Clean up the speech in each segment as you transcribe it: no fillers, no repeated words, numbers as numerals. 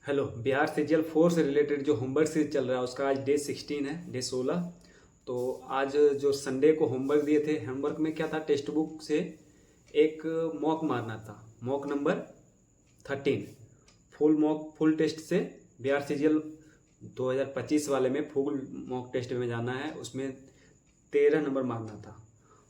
Hello. Bihar CGL 4 से related जो homework series चल रहा है उसका आज डे 16 है, डे 16। तो आज जो संडे को होमवर्क दिए थे, होमवर्क में क्या था, टेक्स्ट बुक से एक मॉक मारना था, मॉक नंबर 13। फुल टेस्ट से बिहार सीजीएल 2025 वाले में फुल मॉक टेस्ट में जाना है, उसमें 13 नंबर मारना था।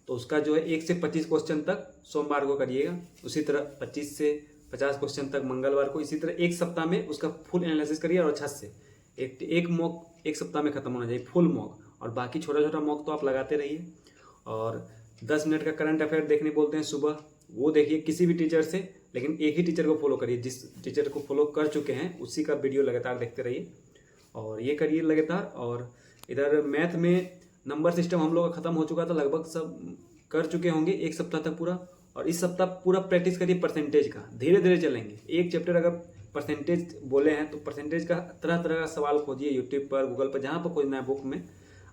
तो उसका जो है 1 से 25 क्वेश्चन तक सोमवार को करिएगा, उसी तरह 25 से 50 क्वेश्चन तक मंगलवार को, इसी तरह एक सप्ताह में उसका फुल एनालिसिस करिए और अच्छा से एक मॉक एक सप्ताह में खत्म होना चाहिए, फुल मॉक। और बाकी छोटा छोटा मॉक तो आप लगाते रहिए। और 10 मिनट का करंट अफेयर देखने बोलते हैं सुबह, वो देखिए किसी भी टीचर से, लेकिन एक ही टीचर को फॉलो करिए, जिस टीचर को फॉलो कर चुके हैं उसी का वीडियो लगातार देखते रहिए और ये करिए लगातार। और इधर मैथ में नंबर सिस्टम हम लोग का ख़त्म हो चुका था, लगभग सब कर चुके होंगे एक सप्ताह तक पूरा। और इस सप्ताह पूरा प्रैक्टिस करिए परसेंटेज का, धीरे धीरे चलेंगे। एक चैप्टर अगर परसेंटेज बोले हैं तो परसेंटेज का तरह तरह का सवाल खोजिए यूट्यूब पर, गूगल पर, जहाँ पर खोजना है बुक में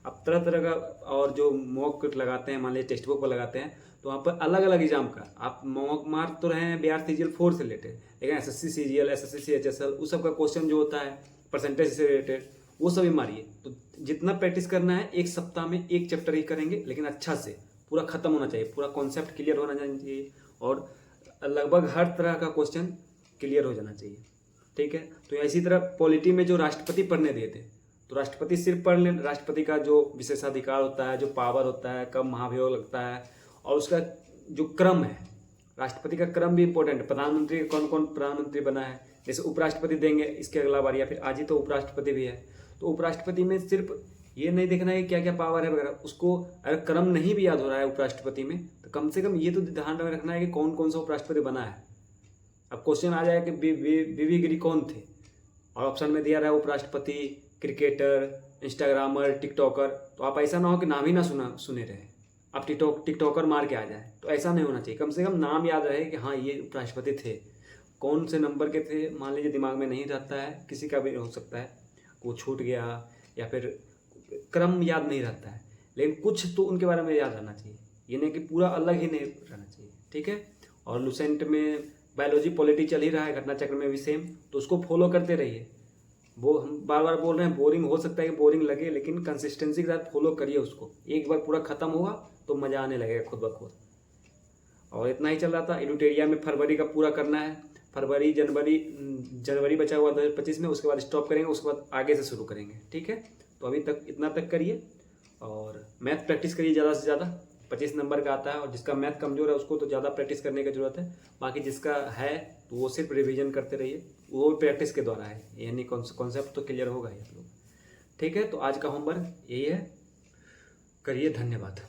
आप तरह तरह का। और जो मॉक लगाते हैं, मान लीजिए टेक्स्ट बुक पर लगाते हैं, तो वहाँ पर अलग अलग एग्जाम का आप मॉक मार तो रहे हैं बिहार सीजीएल 4 से रिलेटेड, लेकिन एसएससी सीजीएल, एसएससी सीएचएसएल, उस सब का क्वेश्चन जो होता है परसेंटेज से रिलेटेड, वो सभी मारिए। तो जितना प्रैक्टिस करना है एक सप्ताह में एक चैप्टर ही करेंगे, लेकिन अच्छा से पूरा खत्म होना चाहिए, पूरा कॉन्सेप्ट क्लियर होना चाहिए और लगभग हर तरह का क्वेश्चन क्लियर हो जाना चाहिए, ठीक है। तो इसी तरह पॉलिटी में जो राष्ट्रपति पढ़ने दिए थे, तो राष्ट्रपति सिर्फ पढ़ लें, राष्ट्रपति का जो विशेषाधिकार होता है, जो पावर होता है, कब महाभियोग लगता है, और उसका जो क्रम है, राष्ट्रपति का क्रम भी इंपॉर्टेंट है। प्रधानमंत्री कौन कौन प्रधानमंत्री बना है, जैसे उपराष्ट्रपति देंगे इसके अगला बार, या फिर आज ही तो उपराष्ट्रपति भी है। तो उपराष्ट्रपति में सिर्फ ये नहीं देखना है कि क्या क्या पावर है वगैरह, उसको अगर क्रम नहीं भी याद हो रहा है उपराष्ट्रपति में, तो कम से कम ये तो ध्यान में रखना है कि कौन कौन सा उपराष्ट्रपति बना है। अब क्वेश्चन आ जाए कि वीवी गिरी कौन थे, और ऑप्शन में दिया रहा है उपराष्ट्रपति, क्रिकेटर, इंस्टाग्रामर, टिकटॉकर, तो आप ऐसा ना हो कि नाम ही ना सुने रहे, आप टिकटॉकर मार के आ जाए, तो ऐसा नहीं होना चाहिए। कम से कम नाम याद रहे कि हाँ ये उपराष्ट्रपति थे, कौन से नंबर के थे, मान लीजिए दिमाग में नहीं रहता है, किसी का भी हो सकता है वो छूट गया, या फिर क्रम याद नहीं रहता है, लेकिन कुछ तो उनके बारे में याद रहना चाहिए, ये नहीं कि पूरा अलग ही नहीं रहना चाहिए, ठीक है। और लुसेंट में बायोलॉजी पॉलिटी चल ही रहा है, घटना चक्र में भी सेम, तो उसको फॉलो करते रहिए। वो हम बार बार बोल रहे हैं, बोरिंग हो सकता है कि बोरिंग लगे, लेकिन कंसिस्टेंसी के साथ फॉलो करिए उसको, एक बार पूरा खत्म होगा तो मज़ा आने लगेगा खुद ब खुद। और इतना ही चल रहा था। एडिटोरिया में फरवरी का पूरा करना है, फरवरी जनवरी बचा हुआ 2025 में, उसके बाद स्टॉप करेंगे, उसके बाद आगे से शुरू करेंगे, ठीक है। तो अभी तक इतना तक करिए और मैथ प्रैक्टिस करिए ज़्यादा से ज़्यादा। 25 नंबर का आता है, और जिसका मैथ कमज़ोर है उसको तो ज़्यादा प्रैक्टिस करने की ज़रूरत है। बाकी जिसका है तो वो सिर्फ रिवीजन करते रहिए, वो प्रैक्टिस के द्वारा है, यानी कॉन्सेप्ट तो क्लियर होगा ही आप लोग, ठीक है। तो आज का होमवर्क यही है, करिए। धन्यवाद।